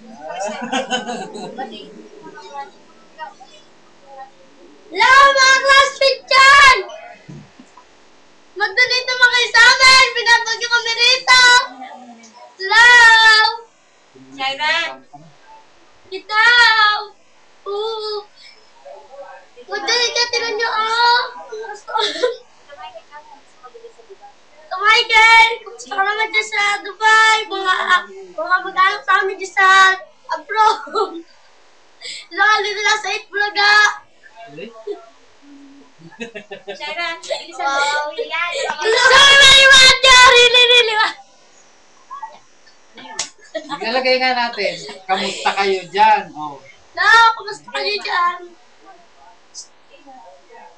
Hello, mga classmates dyan! Mag-donate naman kayo sa amin! Pinapagyo kami rito! Hello! Sharon! Ikaw! Oo! Mag-donate ka, tinan nyo, oh! Michael! Kumusta ka naman dyan sa Dubai? Mga mag-anak sa amin dyan sa abroad! Lalo nila sa Itbulaga! Sharon! Wow! Yan! Sabi mo iwan niya! Really? Ilalagay nga natin. Kamusta kayo dyan? Oh. Kumusta kayo dyan?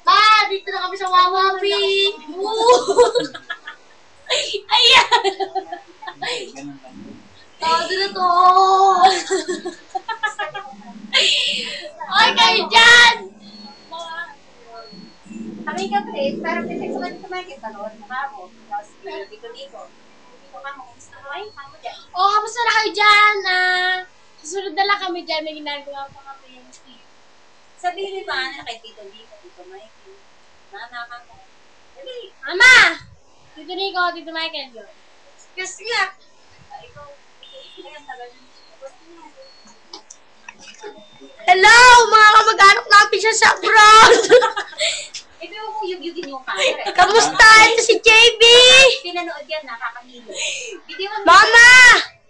Ma, dito na kami sa Wawapi! Ayan! Ganun lang. Todo na to! Ay, kayo dyan! Kami ka, Chris. Parang pinag sa market ka noon. Mukha mo. Tapos, dito. Dito ka mo. Kumusta mo ay? Kamo dyan. Kamusta na kayo dyan? Susunod na lang kami dyan. May ginagawa pa kami. Sabihin ba na kay Tito Nico, Tito Mikey? Mama ka mo. Sabi, Mama! Tito Nico, Tito Michael yun. Kasi nga. ikaw, ang tagal ng Hello, mga kamag-anak natin siya sa abroad! Ito yung kung yug-yugin yung camera. Kamusta? Ito si JB! Pinanood yan, nakakahilo. Video mo. Mama!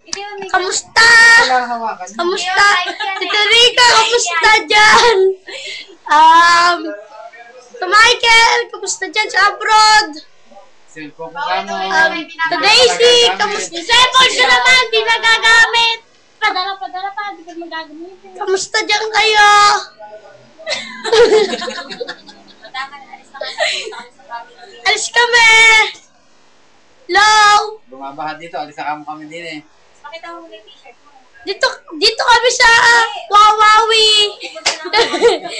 Video mo. Kamusta? Wala hawakan. Kamusta? Tito Rica, kamusta dyan? Tito Michael, kamusta dyan sa abroad? Cellphone ko ka mo. Tito Daisy, kamusta? Cellphone ko naman, di nagagamit. Padala pa, di ko magagamit. Kamusta dyan kayo? Tama na, alis na kami sa family. Alis kami! Hello? Bumabaha dito. Alisa mo kami din eh. Pakita mo muna yung t-shirt mo. Dito kami sa Wawawi.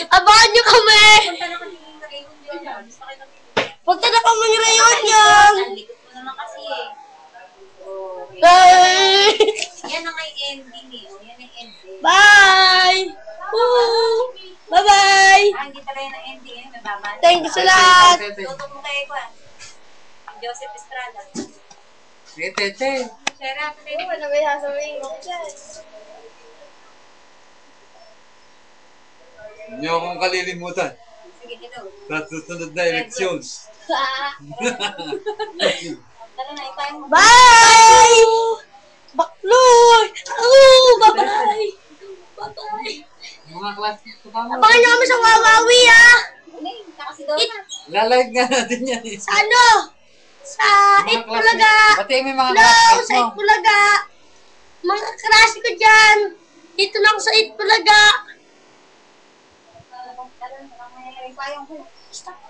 Abangan nyo kami. Punta na kami yung reunion yun. Gusto kita Punta na kami ng reunion. Ang likod mo naman kasi eh. Okay. Bye! Yan na nga yung ending eh. O, yan yung ending. Bye! Woo! Bye-bye! Hindi pala yan ang ending eh. May babalik. Thank you sa lahat. Tutok mo kay Kwan. Joseph Estrada. Sige, Tete. Shara, pwede Ano ba sasabihin mo dyan? Huwag niyo akong kalilimutan. Sige, dito. Sa susunod na eleksyon. Tara na, ipayang mo. Bye! Bakloy! Oh, bye-bye! Bye-bye! Mga classmates ko kamo. Abangan nyo kami sa Wawawi, ah! Hindi, kasi doon na. Lalive nga natin yan eh. Sa ano? Sa Mga Itbulaga! classmates. Pati may mga Hello! classmates Sa mo. Itbulaga! Mga klase ko dyan! Dito lang sa Itbulaga! Tara na, ipayang ko. Stop.